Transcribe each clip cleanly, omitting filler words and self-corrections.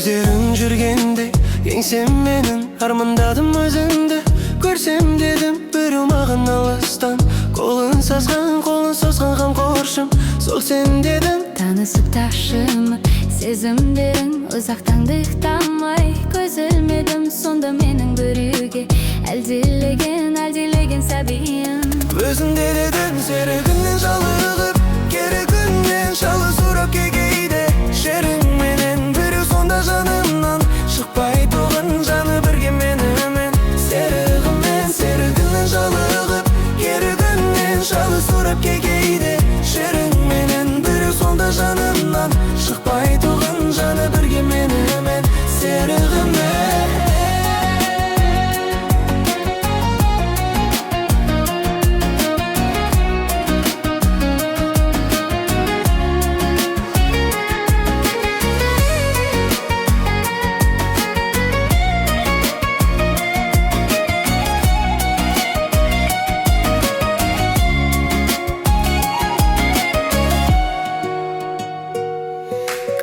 Көздерің жүргенде еңсем менің, армандадым өзіңді көрсем дедім. Біреу маған алыстан қолын созған қамқоршым, сол сен дедің. Танысып ташыма сезімдерің, ұзақтан дықтамай көз ілмедім. Сонда менің біреуге әлдилеген сәбиім. Өзіңде дедің серігінен жалығып, керегінен шалы сұрап кегейде. Шеріңменен біреу сонда жанымнан шықпай туған жаны бірге менімен. Серігінен жалығып, керегінен шалы сұрап кегейде. Шеріңменен біреу сонда жанымнан шықпай туған жаны бірге менімен. Серігіммен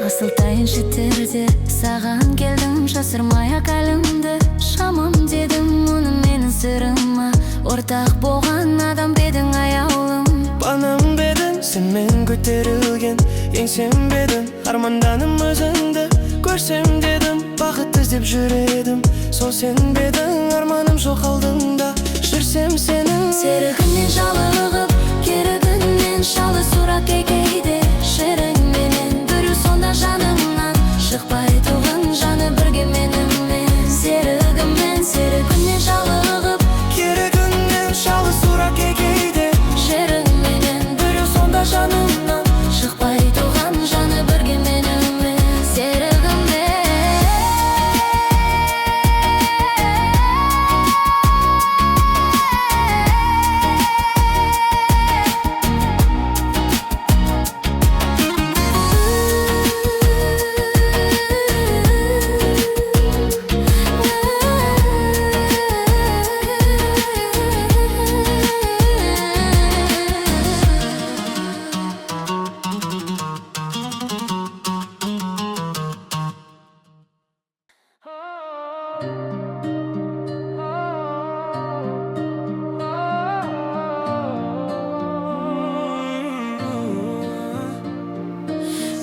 Асылтайын шеттерде саған келдім, жасырмай ақалымды шамам дедім. Оны менің сырыма ортақ болған адам бедің аяулым. Банам бедің, сенмен көтерілген еңсем бедің. Арманданым өзіңді көрсем дедім. Бақыт іздеп жүр едім, сол сен бедің. Арманым жоқ алдыңда жүрсем сенің. Серігінен жалығып, керегінен шалы сұрап кегейде. Шеріңменен біреу сонда жанымнан шықпай туған жаны бірге менімен. Серігінен жалығып, керегінен шалы сұрап кегейде. шеріңменен біреу сонда жанымнан шықпай туған жаны бірге менімен.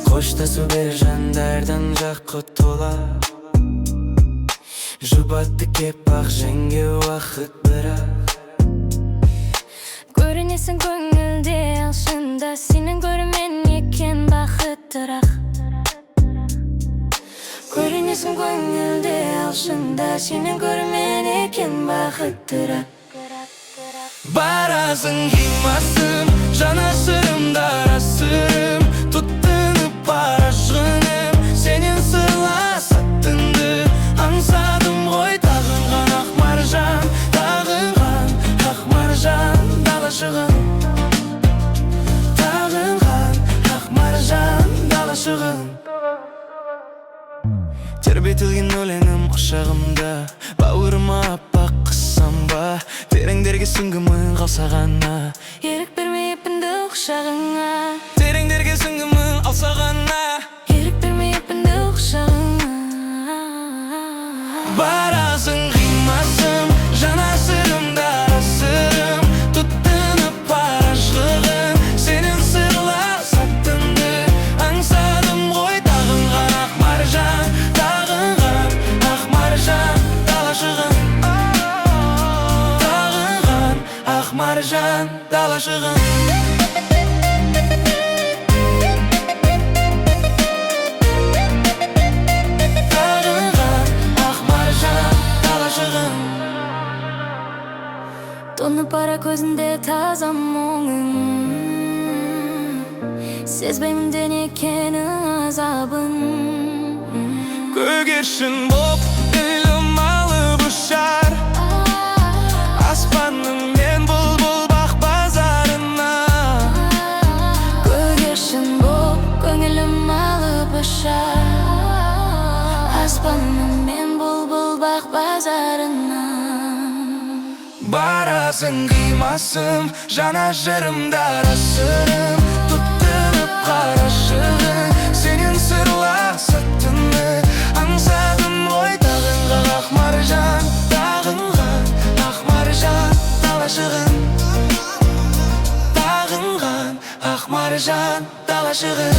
Қоштасу бер жандардан жаққа тола, жұбатты кеп ақ жеңге уақыт бірақ. Көрінесің көңілде алшында, сенің көрімен екен бақыттырақ. Көрінесің көңілде алшында, сенің көрімен екен бақыттырақ. Барасың қимасым, жанашырымда расырым, тұттынып бара жыным. Сенен сырласатынды аңсадым ғой. Тағынған ақ маржан, тағынған ақ маржан далашығын. Тағынған ақ маржан далашығын. Тербетілген өлеңім құшағымда, бауырыма аппақ қыссам ба. Тереңдерге сүңгімін қалса ғана, Ерік бермейіппінді құшағыңа. тереңдерге сүңгімін алса ғана, Ерік бермейіппінді құшағыңа. барасың қимасым, жанашырымда расырым, тұттынып бара жығын. Сенен сырласатынды аңсадым ғой. Тағынған ақ маржан, тағынған ақ маржан далашығын. Тағынған ақ маржан далашығын. Тонып бара көзінде таза мұңың, сезбеймін де некенің азабын. Көгершін боп үйлім алып ұшар, аспанның мен бұлбұл бақ базарына. Көгершін боп көңілім алып ұшар, аспанның мен бұлбұл бақ базарына. Барасың қимасым, жанашырымда расырым, тұттынып қарашығын. Сенен сырласатыны ақ маржан дала шығыр.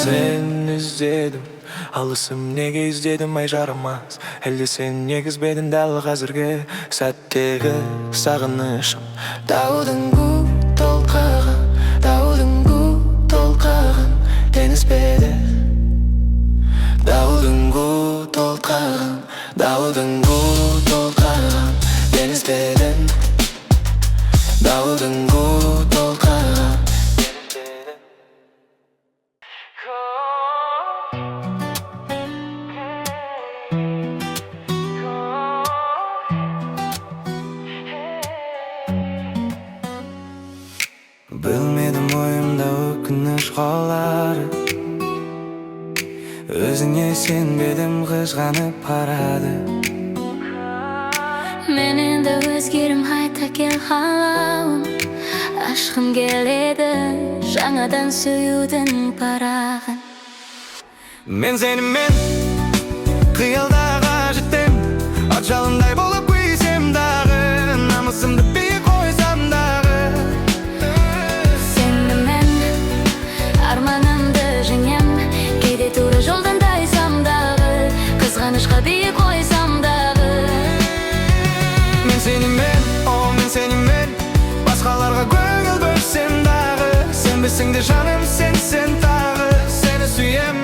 Sen іздедім, алысым неге іздедім ай жарымас. Әлде сен негізбедің дәл қазірге сәттегі сағынышым. Даудың гу толқыған, даудың гу толқыған теңіз беді. Даудың гу толқыған, даудың гу толқыған теңіз беді. Даудың гу толқыған. Білмедім ойымда өкініш қалары, өзіңе сенбедім қызғанып барады. Мен енді өзгерім айта кел қалауым, ашқым келеді жаңадан сүюдің парағын. Мен сенімен қиялдаға жеттім, ат жалындай болып көйсем дағы, намысымды биік қойсам дағы. Сені мен арманымды жеңем, кейде тура жолдан тайсам дағы, қызғанышқа биік қойсам дағы. Мен сенімен, о мен сенімен, басқаларға көңіл бөлсем дағы, сенбісің де жаным сен тағы, сені сүйем.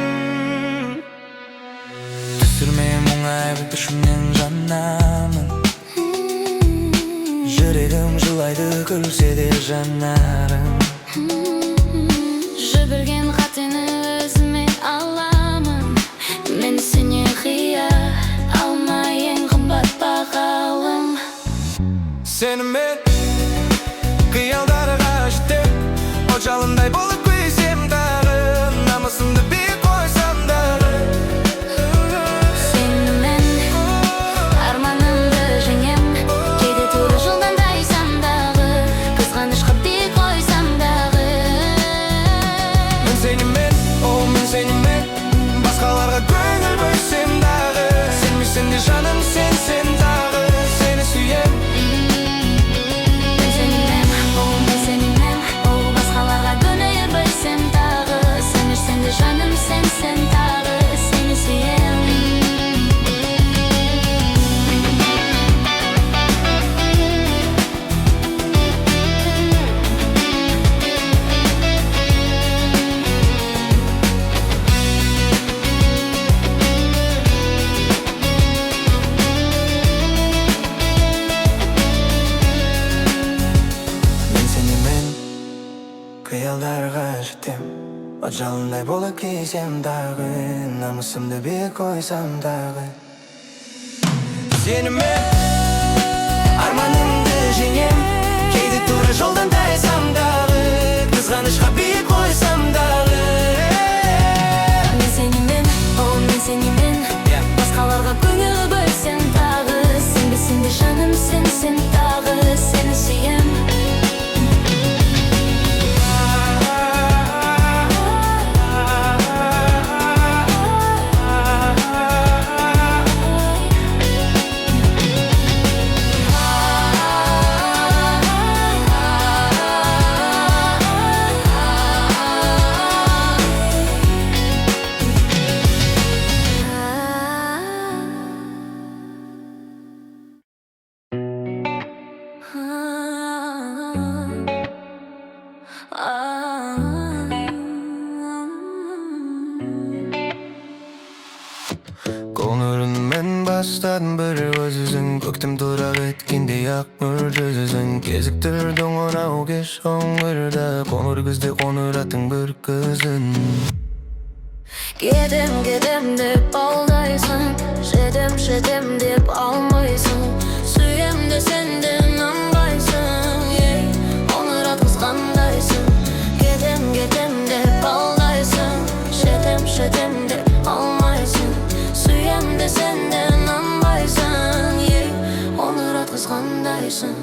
Түсірмеймін оңай бүлдіршімнен жанамын, жүрегім жылайды күлсе де жанарым. Жібілген қатені өзіме аламын, мен сене қия алмай ең қымбат бағалым. Сенімен қиялдарға жеттім, от жалындай болып көйсем дағы, намысымды биік қойсам дағы. Сені мен арманымды жеңем, кейде тура жолдан тайсам дағы, қызғанышқа биік қойсам дағы. Мен сенімен, о мен сенімен, басқаларға көңіл бөлсем дағы, сенбесең де жаным сен тағы, сені сүйем. Жаным сен тағы, сені сүйем. Мен сенімен қиялдарға жеттім, от жалындай болып кейсем дағы, намысымды биік қойсам дағы. Сенімен арманымды жеңем, кейде тура жолдан тайсам дағы, қызғанышқа биік қойсам дағы. Мен сенімен, о мен сенімен, басқаларға көңіл бөлсем дағы, сенбесең де жаным сен тағы, сені сүйем. Көңіліммен бастадым бір өзізің, көктем турақ еткендей ақ мөлдізің, кезіктірдің онау кеш қоңырда, қоңыр күзде қоңыраттың бір күзін. Кетем деп алдайсың, жетем деп алмайсың, сүйем де сен де нанбайсың, қоңыр атқызғандайсың. Кетем деп алдайсың, жетем деп алмайсың, сүйем де сен де нанбайсың, қоңыр атқызғандайсың.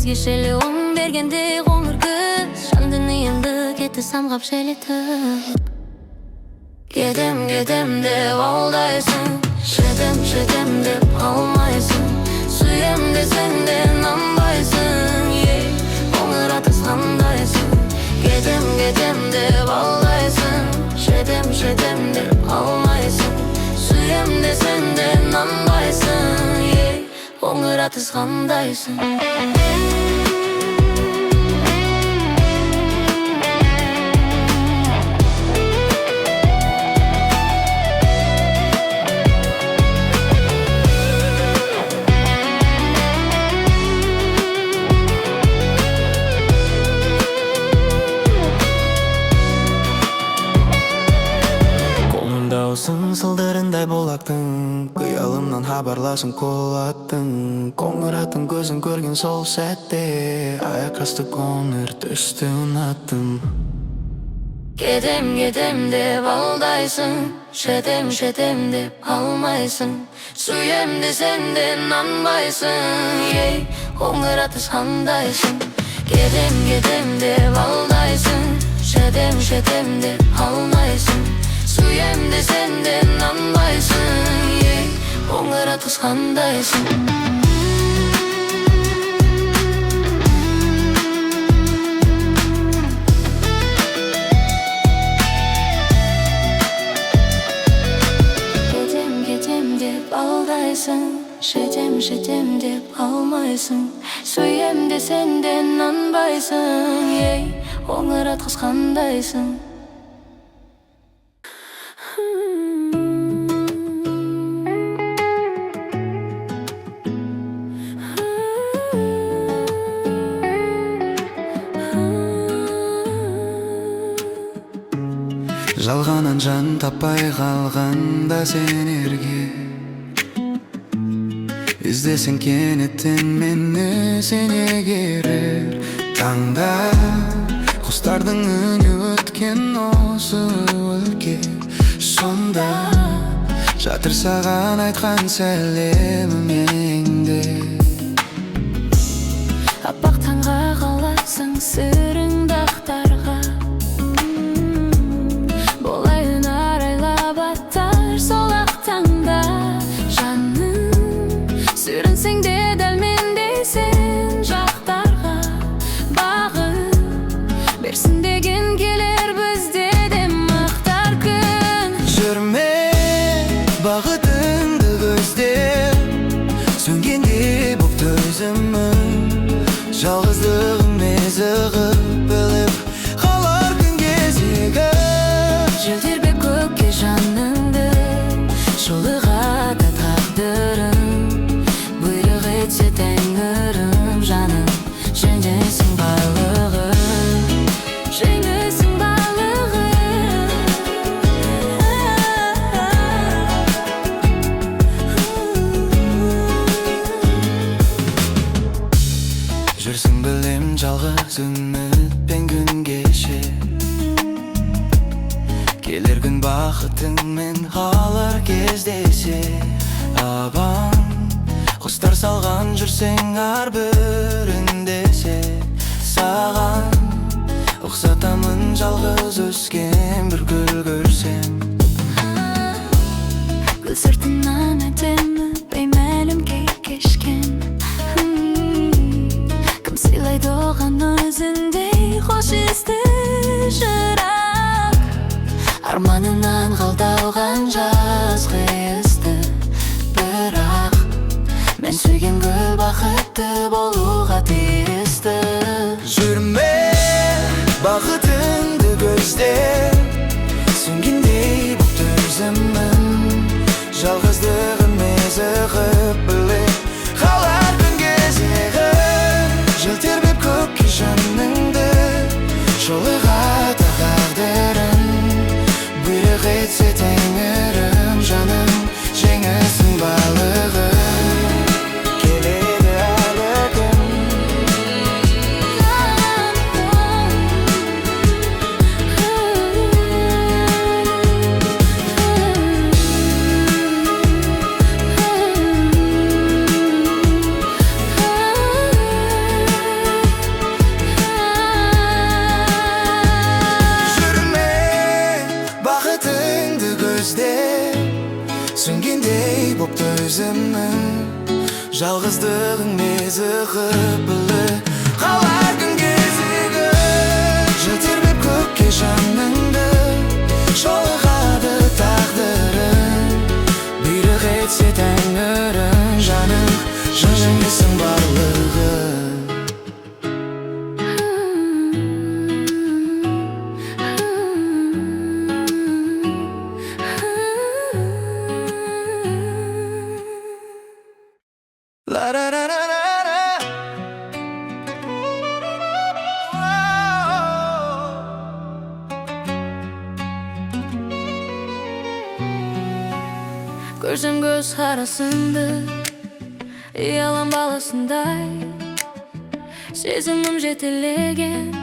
өзгешелі оң бергенде қоңыр күз жан дүниемді кетті самғап шелетіп. Кетем деп алдайсың, жетем деп алмайсың, сүйем десең де нанбайсың, қоңыр атыс қандайсың. Кетем деп алдайсың, жетем деп алмайсың, сүйем десең де нанбайсың, қоңыр атыс қандайсың. Даусың сылдырындай болақтың, қиялымнан хабарласың қол аттың. Қоңыр аттың көзін көрген сол сәтте, аяқ асты қоңыр түсті ұнаттым. Кетем деп алдайсың, жетем деп алмайсың, сүйем десең де нанбайсың, қоңыр атыс қандайсың. Кетем деп алдайсың, жетем деп алмайсың, сүйем десең де нанбайсың, қоңыр атыс қандайсың. Кетем деп алдайсың, жетем деп алмайсың, сүйем десең де нанбайсың, қоңыр атыс қандайсың. Жалғанан жан таппай қалғанда сенерге, іздесең кенеттен мені сене керер таңда. Құстардың үні өткен осы өлке, сонда жатыр саған айтқан сәлемім еңде. Аппақ таңға қаласың сырыңды ақтарға, болайын арайлап аттар сол ақ таңда. Жаным сүрінсең де дәл мендей сен жақтарға, бағып берсін деген келер бізде де мақтар күн. Жүрме бағытыңды көздеп, сөнгенде боп төзімің, жалғыздығың мезі ғып біліп қалар күн кезегі. Желтербе көкке жаныңды, шолыға да тағдырым, бұйрық етсе тәңірім. Жаным жеңесің байлығым, жеңесің байлығым. Жүрсің білем жалғыз үмітпен күн кеше, келер күн бақытыңмен қалар кездесе. Абан құстар салған жүрсең ар біріндесе, саған ұқсатамын жалғыз өскен бір гүл көрсем. Гүл сыртынан әдемі беймәлім күй кешкен, кім сыйлайды оған өзіндей хош иісті жырақ. Арманынан қалдалған жазғы есті, бірақ мен сүйген гүл бақытты болуға тиісті. Жүрме бақытыңды көздеп, сөнгендей боп төзімің, жалғыздығын мезі ғып біліп қалар күн кезегі. Желтербеп көкке жаныңды, шолыға да тағдырын, бұйрық етсе көзде Сүнгендей бопты өзімнің Жалғыздығың мезі қыпылы Қалар күн кезігі Жыл тербеп көкке жаныңды Жолығады тағдырың Бұйрық етсе тәңірің Жаның жын-жыңдысың барлығы Көрсем көз қарасынды Ұялам баласындай Сезімім жетелеген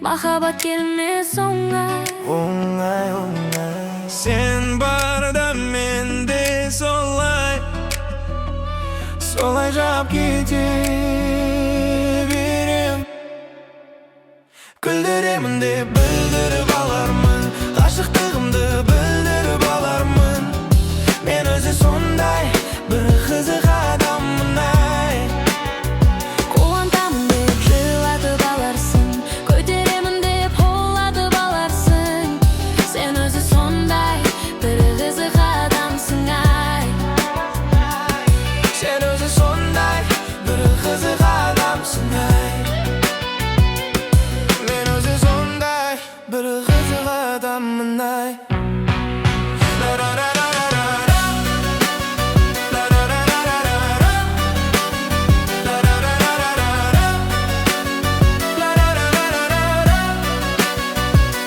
Махаббат келмес оңай Оңай, оңай Сен барда мен де солай Солай жап кете берем Күлдіремін деп білдіріп алармын Ғашықтығымды білдіріп алармын Мен өзі сондай бір қызық адаммын ай Қуантамын деп жылатып аларсың Көтеремін деп қолатып аларсың Сен өзі сондай бір қызық адамсың ай Сен өзі сондай бір қызық адамсың ай Мен өзі сондай бір қызық адаммын ай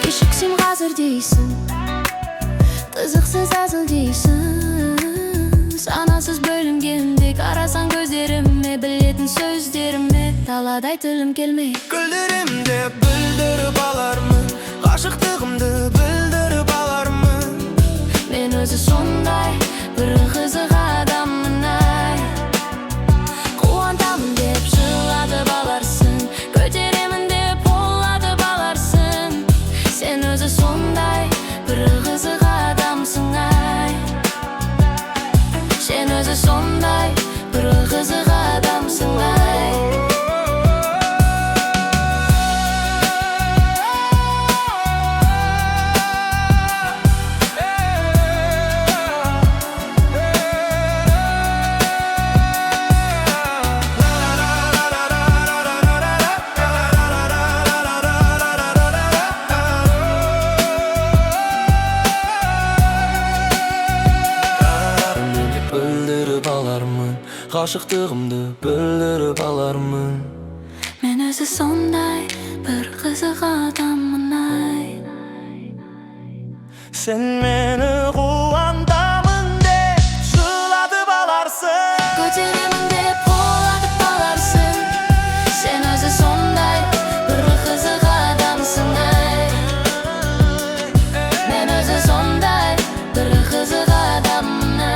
Кешіксем қазір дейсің Қызықсыз әзіл дейсің Санасыз бөлінгенде Қарасаң көздеріме Білетін сөздеріме Таладай тілім келмей Күлдіремін деп білдіріп алармын Ғашықтығымды білдіріп алармын Мен өзі сондай бір қызық адаммын ай Қуантамын деп жылатып аларсың Көтеремін деп қолатып аларсың Сен өзі сондай бір қызық адамсың ай Сен өзі сондай бір қызық адамсың ай Білдіріп алармын Ғашықтығымды білдіріп алармын Мен өзі сондай бір қызық адаммын ай Сен мені қуантамын деп жылатып аларсың Көтеремін деп қолатып аларсың Сен өзі сондай бір қызық адамсың ай Мен өзі сондай бір қызық адаммын ай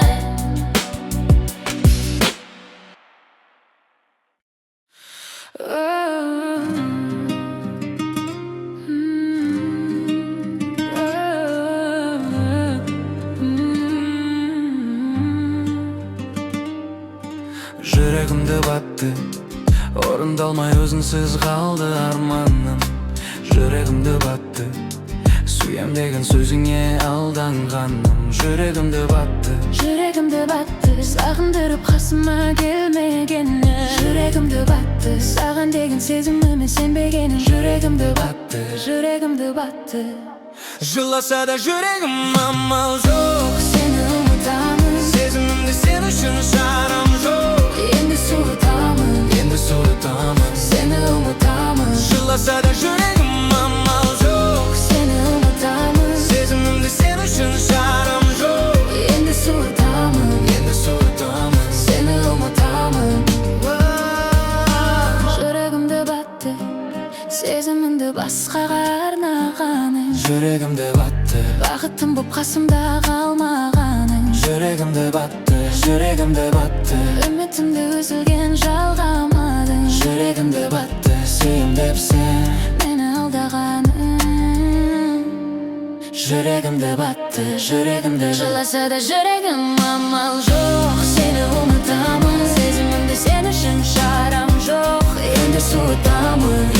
Жүрегімді батты Орындалмай өзінсіз қалды арманым Жүрегімді батты Сүйем деген сөзіңе алданғаным Жүрегімді батты Сағындырып қасыма келмегені Жүрегімді батты Саған деген сезіміме сенбегенім Жүрегімді батты Жыласа да жүрегім амал жоқ Сені ұмытамын Сезімімді сен үшін шарам жоқ Енді суытамын Сені ұмытамын Жыласа да жүрегім амал жоқ Сені ұмытамын Сезімімді сен үшін шарам жоқ Енді суытамын Сені ұмытамын Жүрегімді батты Сезімімді басқаға арнағаның Жүрегімді батты Бақытым боп қасымда қалмағаның Жүрегімді батты Үмітімді үзілген жалғамадың Жүрегімді батты Сүйем деп сен Мені алдағаның Жүрегімді батты, жүрегімді жыласа да жүрегім амал жоқ. Сені ұмытамын, сезімімді сен үшін шарам жоқ. Енді суытамын,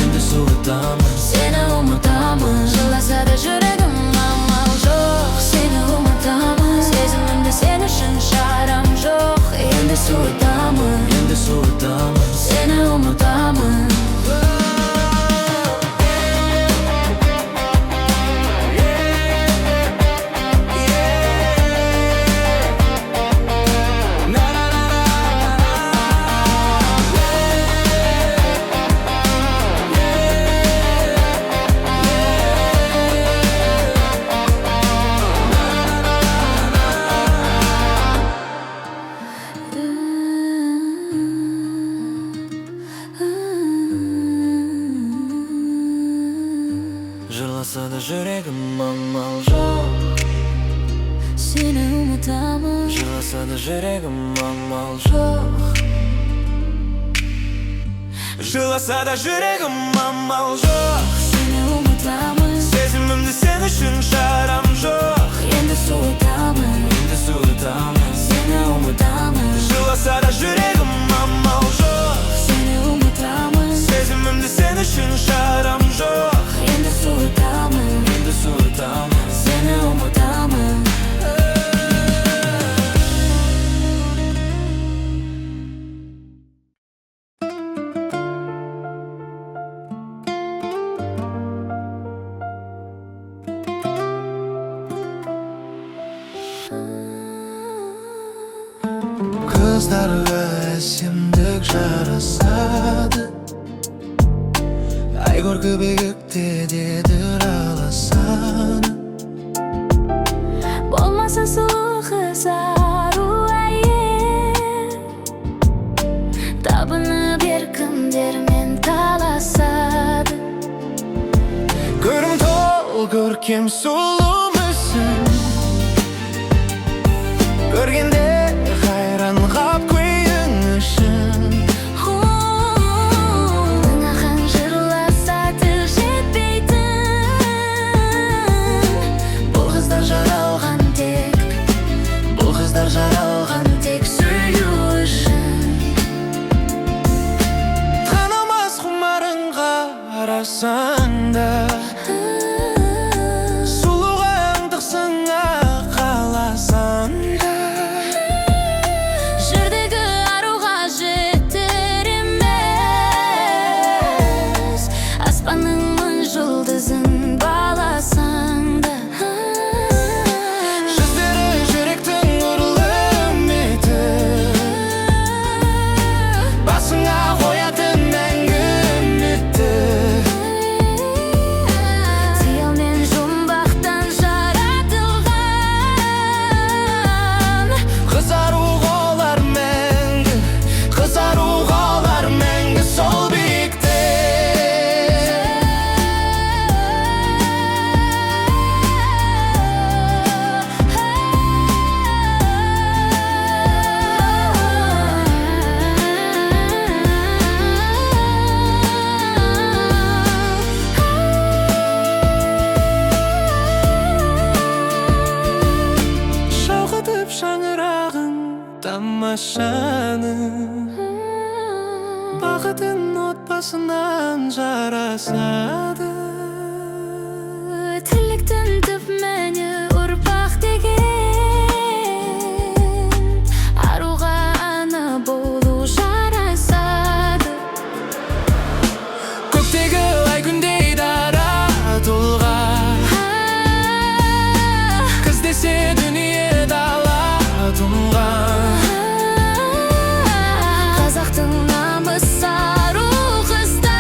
сені ұмытамын, жыласа да жүрегім амал жоқ. Сені ұмытамын, сезімімді сен үшін шарам жоқ. Енді суытамын, сені ұмытамын. Жыласа да жүрегім амал жоқ. Сені ұмытамын, Жыласа да жүрегім амал жоқ. Жыласа да жүрегім амал жоқ. сені ұмытамын, Сезімімді сен үшін шарам жоқ. енді суытамын, Сені ұмытамын. Жыласа да жүрегім амал жоқ. сені ұмытамын, Сезімімді сен үшін шарам жоқ. енді суытамын, Сені ұмытамын. Қыздарға әсемдік жарасады, ай көркі бекітте деді аласаны. болмаса сұлу қыз ару әйел, табынып еркіндермен таласады. Көрім тол көркем сұлу мүсін, көргенде қайран қап көйің үшін. Нахаң жырласа тіл жетпейтін, бұл қыздар жаралған тек сүю үшін. Танымас құмарың қарасаң да, сұлуға аңдықсың қаласаң да. Жүрдегі аруға жетер емес, аспанның мың жұлдызын баласаң да. Жүздері жүректің үрлеметі, басыңа қоятын мәңгі үмітті. Зиялмен жұмбақтан жаратылған, Қызару қолар мәңгі сол биікте. Шалқытып шаңырағын тамашаны, бақытын отбасынан жарасады. тірліктің түп мәні ұрпақ деген, аруға ана болу жарасады. Көктегі ай күндей дара тұлға, қыз десе дүние дала тұнған. Қазақтың намыс ару қыздар,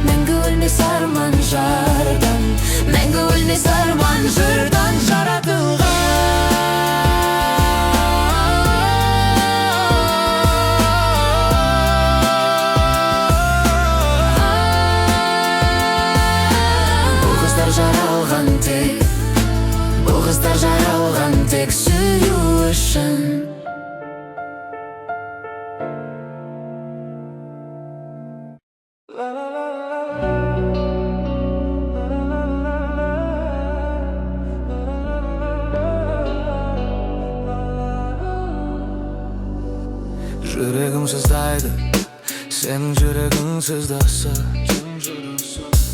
мәңгі өлмес арман жардан, мәңгі өлмес арман жырдан жаратылған. Бұл қыздар жаралған тек сүю үшін. La la la la la la la la la. Жүрегім сыздайды, сенің жүрегің сыздаса.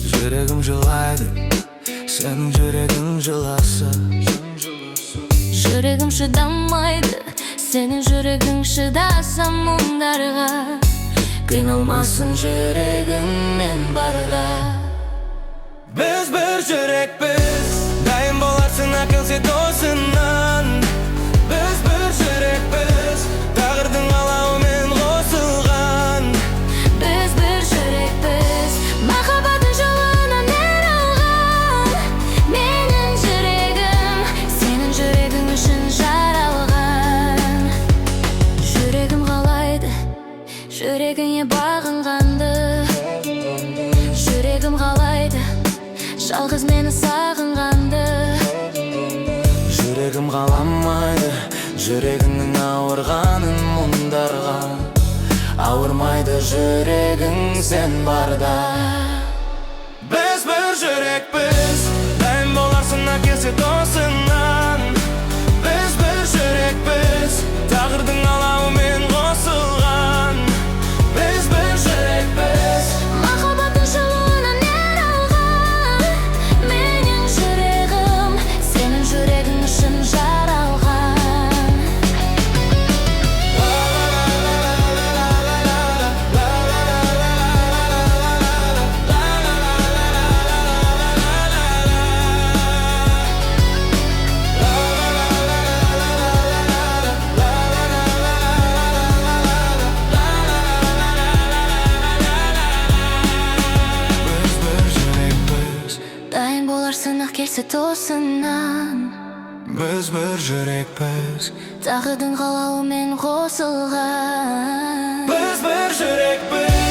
Жүрегім жылайды, сенің жүрегің жыласа. Жүрегім шыдамайды, сенің жүрегің шыдаса мұндарға. Қиналмасын жүрегің мен барда. Біз бір жүрекпіз, дайын боларсың әкелсе досынан. Біз бір жүрекпіз, тағдырдың қалауымен қосылған. Біз бір жүрекпіз, махаббаттың жолынан ер алған. Менің жүрегім, сенің жүрегің үшін жаралған. Жүрегім қалайды, жүрегіңе бағынғанды. Жүрегім қалайды, жалғыз мені сағынғанды. Жүрегім қаламайды, жүрегіңнің ауырғанын мұндарға. Ауырмайды жүрегің сен барда. Біз бір жүрекпіз, дайын боларсың әкелсе досынан. Біз бір жүрекпіз, тағдырдың қалауымен қосылған. Біз бір жүрекпіз, Махаббаттың жолынан ер алған. Менің жүрегім, сенің жүрегің үшін жаралған. Дайын боларсың ақ келсе тосыннан. біз бір жүрекпіз, Тағдырдың қалауымен қосылған. біз бір жүрекпіз.